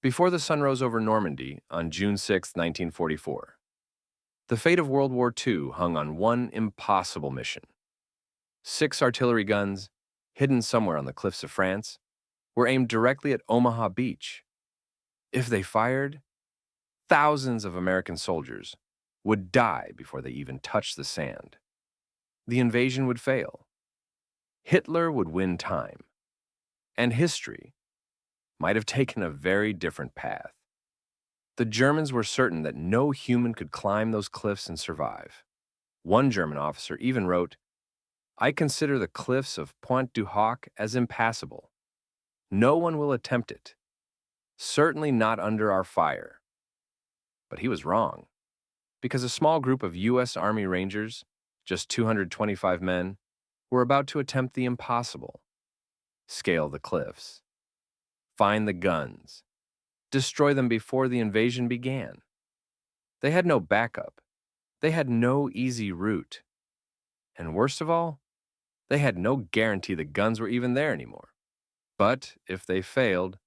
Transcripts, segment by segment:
Before the sun rose over Normandy on June 6, 1944, the fate of World War II hung on one impossible mission. 6 artillery guns, hidden somewhere on the cliffs of France, were aimed directly at Omaha Beach. If they fired, thousands of American soldiers would die before they even touched the sand. The invasion would fail. Hitler would win time, and history might have taken a very different path. The Germans were certain that no human could climb those cliffs and survive. One German officer even wrote, "I consider the cliffs of Pointe du Hoc as impassable. No one will attempt it. Certainly not under our fire." But he was wrong, because a small group of U.S. Army Rangers, just 225 men, were about to attempt the impossible: scale the cliffs, find the guns, destroy them before the invasion began. They had no backup. They had no easy route. And worst of all, they had no guarantee the guns were even there anymore. But if they failed,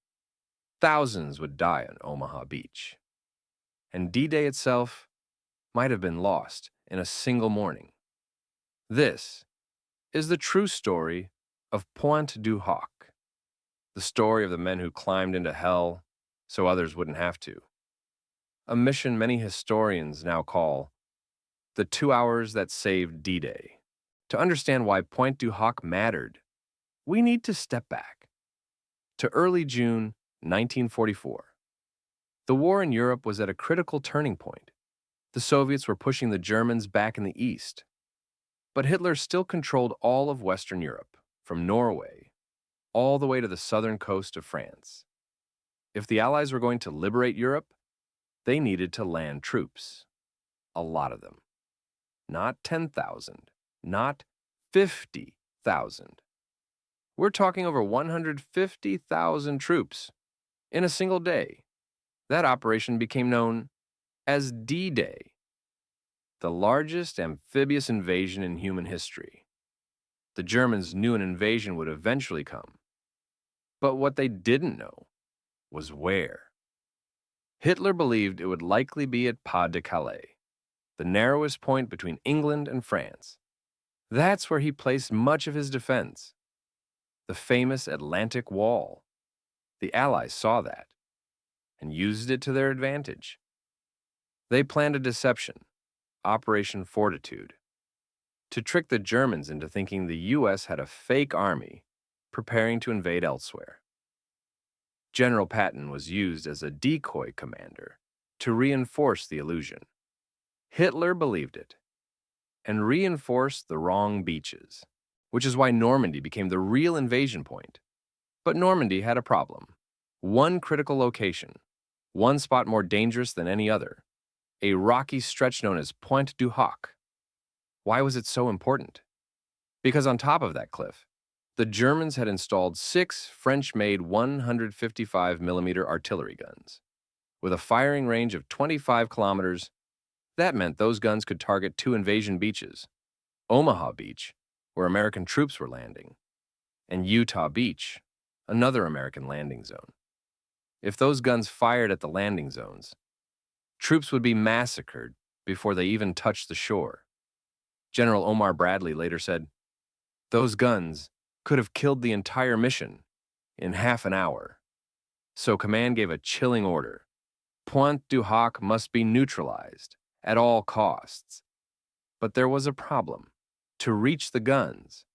thousands would die on Omaha Beach. And D-Day itself might have been lost in a single morning. This is the true story of Pointe du Hoc, the story of the men who climbed into hell so others wouldn't have to. A mission many historians now call the 2 hours that saved D-Day. To understand why Pointe du Hoc mattered, we need to step back to early June 1944. The war in Europe was at a critical turning point. The Soviets were pushing the Germans back in the east, but Hitler still controlled all of Western Europe, from Norway all the way to the southern coast of France. If the Allies were going to liberate Europe, they needed to land troops. A lot of them. Not 10,000, not 50,000. We're talking over 150,000 troops in a single day. That operation became known as D-Day, the largest amphibious invasion in human history. The Germans knew an invasion would eventually come, but what they didn't know was where. Hitler believed it would likely be at Pas de Calais, the narrowest point between England and France. That's where he placed much of his defense. The famous Atlantic Wall. The Allies saw that and used it to their advantage. They planned a deception, Operation Fortitude, to trick the Germans into thinking the U.S. had a fake army preparing to invade elsewhere. General Patton was used as a decoy commander to reinforce the illusion. Hitler believed it and reinforced the wrong beaches, which is why Normandy became the real invasion point. But Normandy had a problem. One critical location, one spot more dangerous than any other, a rocky stretch known as Pointe du Hoc. Why was it so important? Because on top of that cliff, the Germans had installed 6 French-made 155mm artillery guns. With a firing range of 25 kilometers, that meant those guns could target 2 invasion beaches: Omaha Beach, where American troops were landing, and Utah Beach, another American landing zone. If those guns fired at the landing zones, troops would be massacred before they even touched the shore. General Omar Bradley later said, "Those guns could have killed the entire mission in half an hour." So command gave a chilling order: Pointe du Hoc must be neutralized at all costs. But there was a problem. To reach the guns,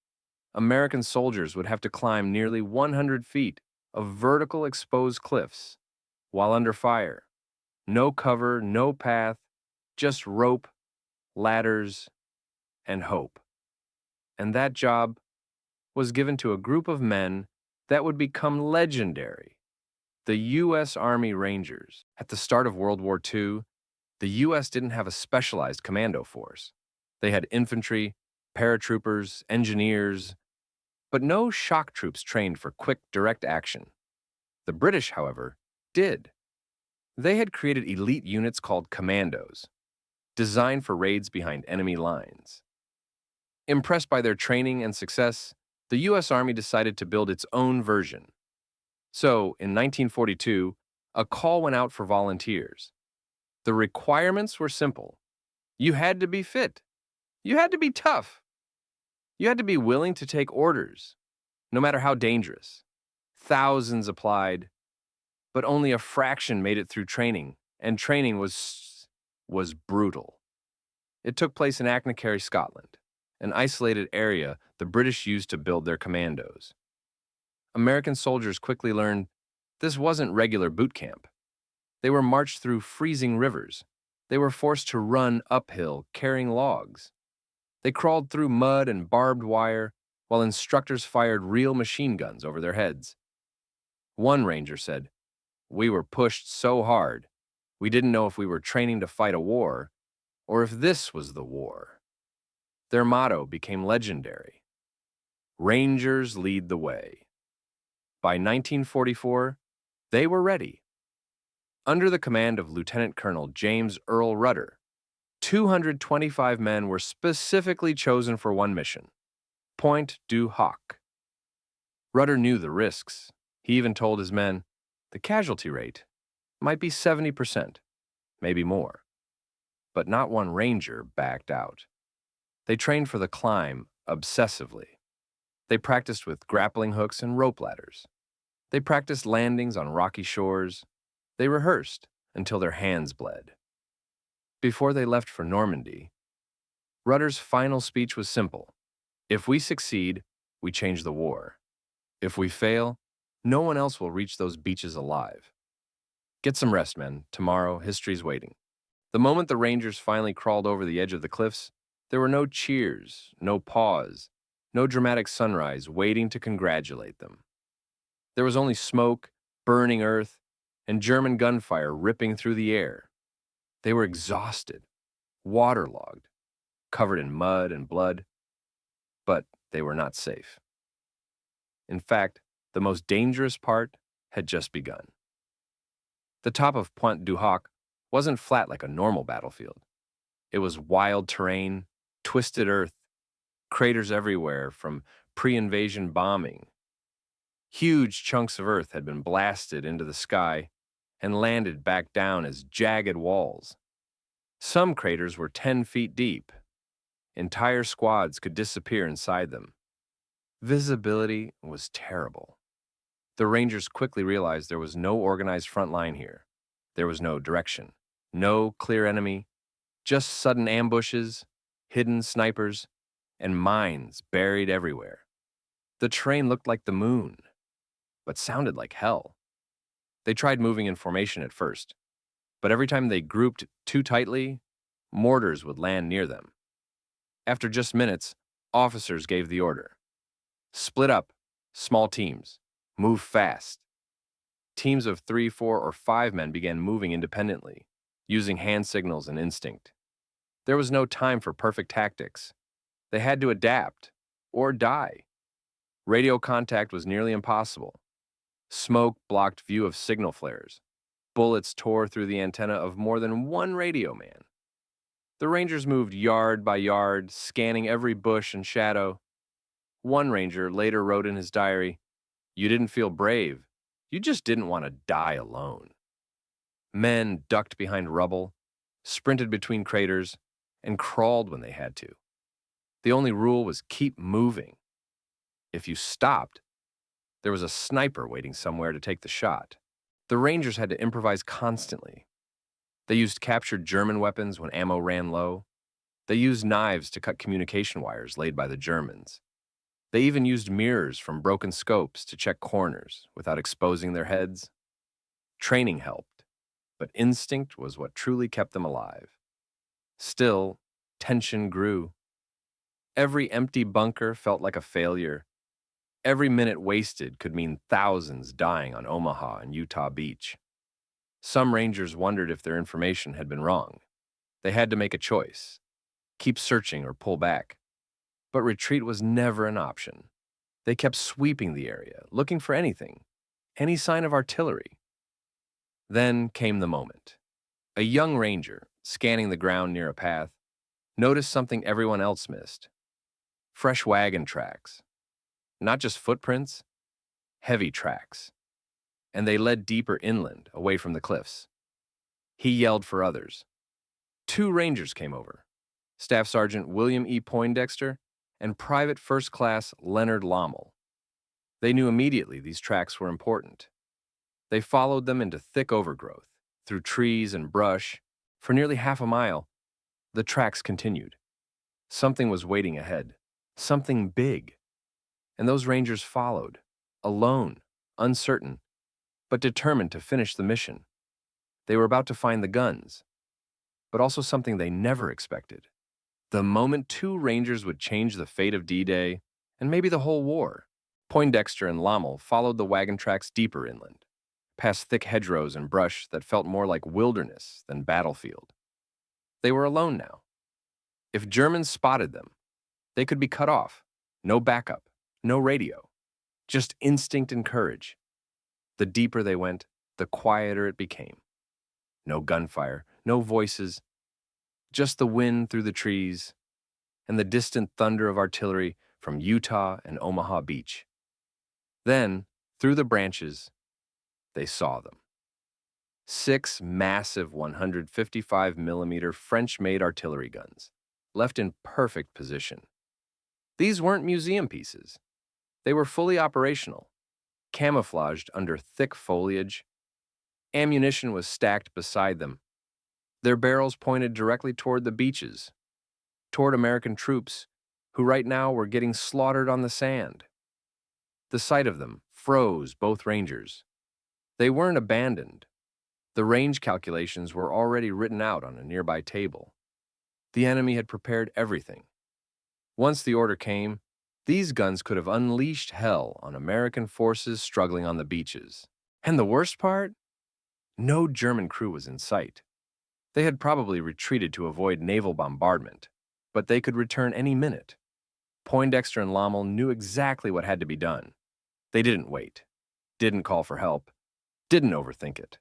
American soldiers would have to climb nearly 100 feet of vertical exposed cliffs while under fire. No cover, no path, just rope, ladders, and hope. And that job was given to a group of men that would become legendary: the U.S. Army Rangers. At the start of World War II, the U.S. didn't have a specialized commando force. They had infantry, paratroopers, engineers, but no shock troops trained for quick, direct action. The British, however, did. They had created elite units called commandos, designed for raids behind enemy lines. Impressed by their training and success, the U.S. Army decided to build its own version. So, in 1942, A call went out for volunteers. The requirements were simple. You had to be fit. You had to be tough. You had to be willing to take orders, no matter how dangerous. Thousands applied, but only a fraction made it through training, and training was brutal. It took place in Achnacarry, Scotland, an isolated area the British used to build their commandos. American soldiers quickly learned this wasn't regular boot camp. They were marched through freezing rivers. They were forced to run uphill carrying logs. They crawled through mud and barbed wire while instructors fired real machine guns over their heads. One ranger said, "We were pushed so hard, we didn't know if we were training to fight a war or if this was the war." Their motto became legendary: Rangers lead the way. By 1944, they were ready. Under the command of Lieutenant Colonel James Earl Rudder, 225 men were specifically chosen for one mission: Pointe du Hoc. Rudder knew the risks. He even told his men the casualty rate might be 70%, maybe more. But not one ranger backed out. They trained for the climb obsessively. They practiced with grappling hooks and rope ladders. They practiced landings on rocky shores. They rehearsed until their hands bled. Before they left for Normandy, Rudder's final speech was simple: if we succeed, we change the war. If we fail, no one else will reach those beaches alive. Get some rest, men. Tomorrow, history's waiting. The moment the Rangers finally crawled over the edge of the cliffs, there were no cheers, no pause, no dramatic sunrise waiting to congratulate them. There was only smoke, burning earth, and German gunfire ripping through the air. They were exhausted, waterlogged, covered in mud and blood, but they were not safe. In fact, the most dangerous part had just begun. The top of Pointe du Hoc wasn't flat like a normal battlefield. It was wild terrain, twisted earth, craters everywhere from pre-invasion bombing. Huge chunks of earth had been blasted into the sky and landed back down as jagged walls. Some craters were 10 feet deep. Entire squads could disappear inside them. Visibility was terrible. The Rangers quickly realized there was no organized front line here. There was no direction, no clear enemy, just sudden ambushes, hidden snipers, and mines buried everywhere. The terrain looked like the moon, but sounded like hell. They tried moving in formation at first, but every time they grouped too tightly, mortars would land near them. After just minutes, officers gave the order: split up, small teams, move fast. Teams of 3, 4, or 5 men began moving independently, using hand signals and instinct. There was no time for perfect tactics. They had to adapt or die. Radio contact was nearly impossible. Smoke blocked view of signal flares. Bullets tore through the antenna of more than one radio man. The Rangers moved yard by yard, scanning every bush and shadow. One ranger later wrote in his diary, "You didn't feel brave. You just didn't want to die alone." Men ducked behind rubble, sprinted between craters, and crawled when they had to. The only rule was keep moving. If you stopped, there was a sniper waiting somewhere to take the shot. The Rangers had to improvise constantly. They used captured German weapons when ammo ran low. They used knives to cut communication wires laid by the Germans. They even used mirrors from broken scopes to check corners without exposing their heads. Training helped, but instinct was what truly kept them alive. Still, tension grew. Every empty bunker felt like a failure. Every minute wasted could mean thousands dying on Omaha and Utah Beach. Some Rangers wondered if their information had been wrong. They had to make a choice: keep searching or pull back. But retreat was never an option. They kept sweeping the area, looking for anything, any sign of artillery. Then came the moment. A young ranger, scanning the ground near a path, noticed something everyone else missed: fresh wagon tracks. Not just footprints, heavy tracks. and they led deeper inland, away from the cliffs. He yelled for others. 2 Rangers came over, Staff Sergeant William E. Poindexter and Private First Class Leonard Lommel. They knew immediately these tracks were important. They followed them into thick overgrowth, through trees and brush. For nearly half a mile, the tracks continued. Something was waiting ahead, something big. And those Rangers followed, alone, uncertain, but determined to finish the mission. They were about to find the guns, but also something they never expected. The moment 2 Rangers would change the fate of D-Day, and maybe the whole war. Poindexter and Lommel followed the wagon tracks deeper inland, past thick hedgerows and brush that felt more like wilderness than battlefield. They were alone now. If Germans spotted them, they could be cut off. No backup, no radio, just instinct and courage. The deeper they went, the quieter it became. No gunfire, no voices, just the wind through the trees and the distant thunder of artillery from Utah and Omaha Beach. Then, through the branches, they saw them. 6 massive 155mm French-made artillery guns, left in perfect position. These weren't museum pieces. They were fully operational, camouflaged under thick foliage. Ammunition was stacked beside them. Their barrels pointed directly toward the beaches, toward American troops who right now were getting slaughtered on the sand. The sight of them froze both Rangers. They weren't abandoned. The range calculations were already written out on a nearby table. The enemy had prepared everything. Once the order came, these guns could have unleashed hell on American forces struggling on the beaches. And the worst part? No German crew was in sight. They had probably retreated to avoid naval bombardment, but they could return any minute. Poindexter and Lommel knew exactly what had to be done. They didn't wait, didn't call for help, didn't overthink it.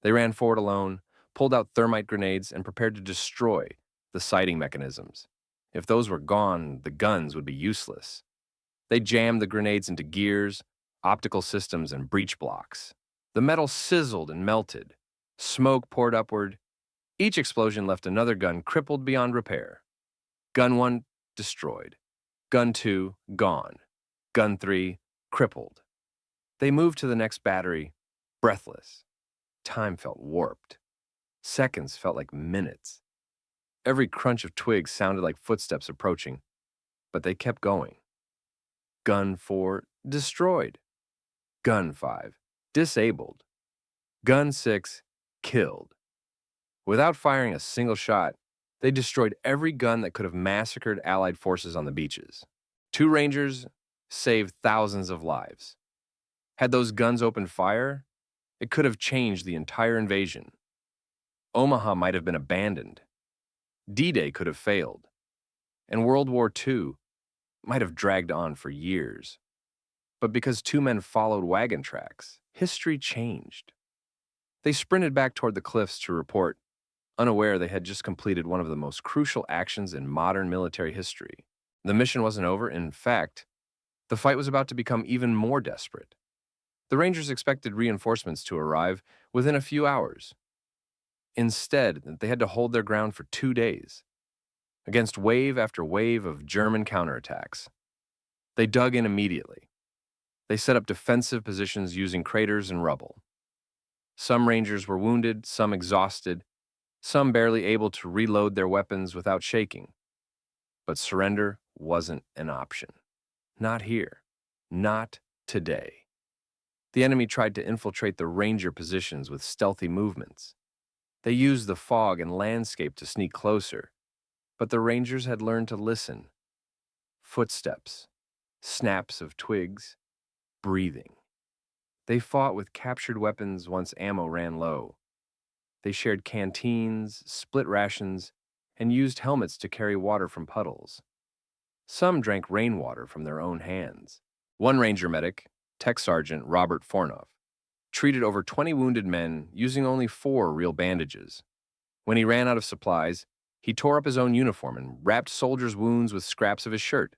They ran forward alone, pulled out thermite grenades, and prepared to destroy the sighting mechanisms. If those were gone, the guns would be useless. They jammed the grenades into gears, optical systems, and breech blocks. The metal sizzled and melted. Smoke poured upward. Each explosion left another gun crippled beyond repair. Gun 1, destroyed. Gun 2, gone. Gun 3, crippled. They moved to the next battery, breathless. Time felt warped. Seconds felt like minutes. Every crunch of twigs sounded like footsteps approaching, but they kept going. Gun 4, destroyed. Gun 5, disabled. Gun 6, killed. Without firing a single shot, they destroyed every gun that could have massacred Allied forces on the beaches. 2 Rangers saved thousands of lives. Had those guns opened fire, it could have changed the entire invasion. Omaha might have been abandoned. D-Day could have failed. And World War II might have dragged on for years. But because 2 men followed wagon tracks, history changed. They sprinted back toward the cliffs to report, unaware they had just completed one of the most crucial actions in modern military history. The mission wasn't over. In fact, the fight was about to become even more desperate. The Rangers expected reinforcements to arrive within a few hours. Instead, they had to hold their ground for 2 days, against wave after wave of German counterattacks. They dug in immediately. They set up defensive positions using craters and rubble. Some Rangers were wounded, some exhausted, some barely able to reload their weapons without shaking. But surrender wasn't an option. Not here. Not today. The enemy tried to infiltrate the Ranger positions with stealthy movements. They used the fog and landscape to sneak closer, but the Rangers had learned to listen. Footsteps, snaps of twigs, breathing. They fought with captured weapons once ammo ran low. They shared canteens, split rations, and used helmets to carry water from puddles. Some drank rainwater from their own hands. One Ranger medic, Tech Sergeant Robert Fornoff, treated over 20 wounded men using only 4 real bandages. When he ran out of supplies, he tore up his own uniform and wrapped soldiers' wounds with scraps of his shirt.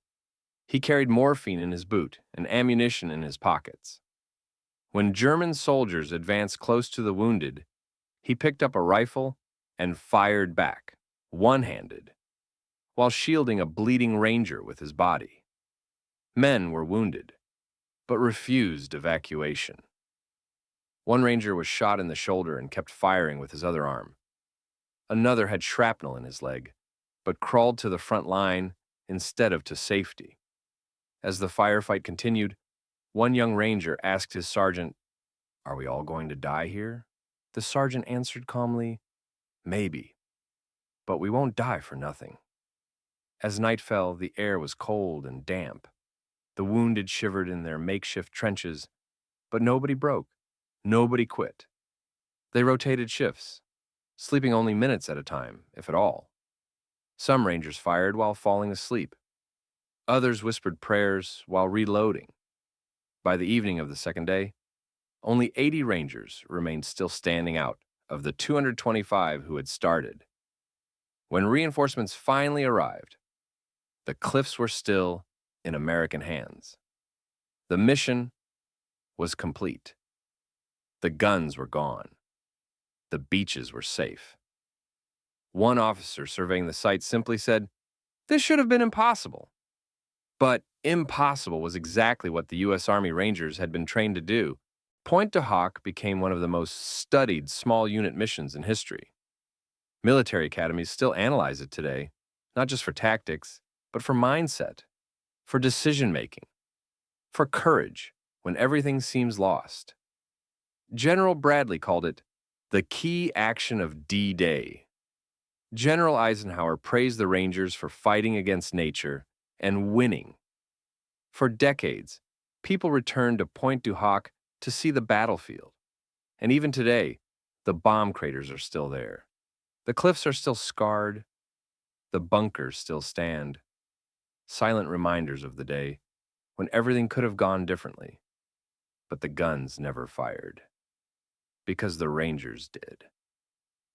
He carried morphine in his boot and ammunition in his pockets. When German soldiers advanced close to the wounded, he picked up a rifle and fired back, one-handed, while shielding a bleeding ranger with his body. Men were wounded, but refused evacuation. One ranger was shot in the shoulder and kept firing with his other arm. Another had shrapnel in his leg, but crawled to the front line instead of to safety. As the firefight continued, one young ranger asked his sergeant, "Are we all going to die here?" The sergeant answered calmly, "Maybe, but we won't die for nothing." As night fell, the air was cold and damp. The wounded shivered in their makeshift trenches, but nobody broke. Nobody quit. They rotated shifts, sleeping only minutes at a time, if at all. Some rangers fired while falling asleep. Others whispered prayers while reloading. By the evening of the second day, only 80 rangers remained still standing out of the 225 who had started. When reinforcements finally arrived, the cliffs were still in American hands. The mission was complete. The guns were gone. The beaches were safe. One officer surveying the site simply said, "This should have been impossible." But impossible was exactly what the U.S. Army Rangers had been trained to do. Pointe du Hoc became one of the most studied small unit missions in history. Military academies still analyze it today, not just for tactics, but for mindset, for decision-making, for courage when everything seems lost. General Bradley called it the key action of D-Day. General Eisenhower praised the Rangers for fighting against nature and winning. For decades, people returned to Pointe du Hoc to see the battlefield. And even today, the bomb craters are still there. The cliffs are still scarred. The bunkers still stand. Silent reminders of the day when everything could have gone differently. But the guns never fired. Because the Rangers did.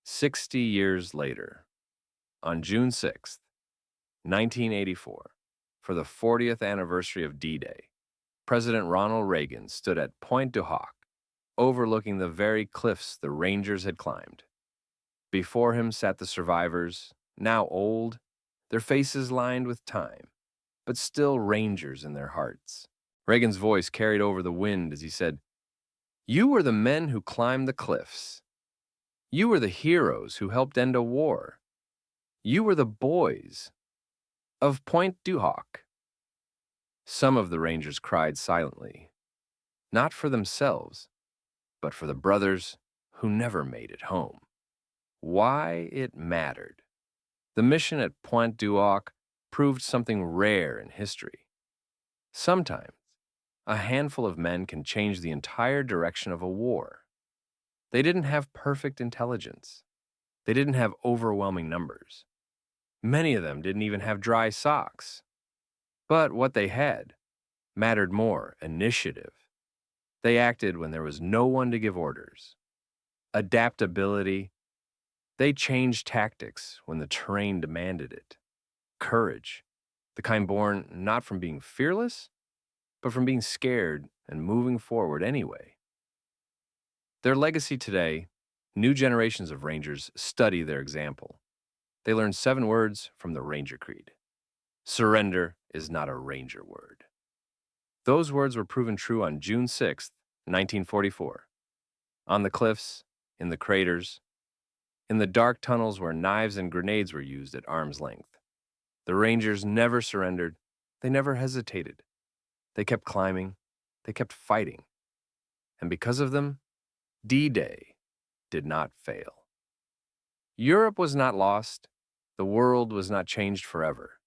60 years later, on June 6th, 1984, for the 40th anniversary of D-Day, President Ronald Reagan stood at Pointe du Hoc, overlooking the very cliffs the Rangers had climbed. Before him sat the survivors, now old, their faces lined with time, but still Rangers in their hearts. Reagan's voice carried over the wind as he said, "You were the men who climbed the cliffs. You were the heroes who helped end a war. You were the boys of Pointe du Hoc." Some of the Rangers cried silently, not for themselves, but for the brothers who never made it home. Why it mattered. The mission at Pointe du Hoc proved something rare in history. Sometimes, a handful of men can change the entire direction of a war. They didn't have perfect intelligence. They didn't have overwhelming numbers. Many of them didn't even have dry socks. But what they had mattered more: initiative. They acted when there was no one to give orders. Adaptability. They changed tactics when the terrain demanded it. Courage, the kind born not from being fearless, but from being scared and moving forward anyway. Their legacy today, new generations of Rangers study their example. They learn 7 words from the Ranger Creed. Surrender is not a Ranger word. Those words were proven true on June 6, 1944. On the cliffs, in the craters, in the dark tunnels where knives and grenades were used at arm's length. The Rangers never surrendered. They never hesitated. They kept climbing. They kept fighting. And because of them, D-Day did not fail. Europe was not lost. The world was not changed forever.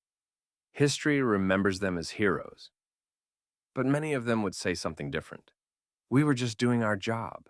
History remembers them as heroes. But many of them would say something different. We were just doing our job.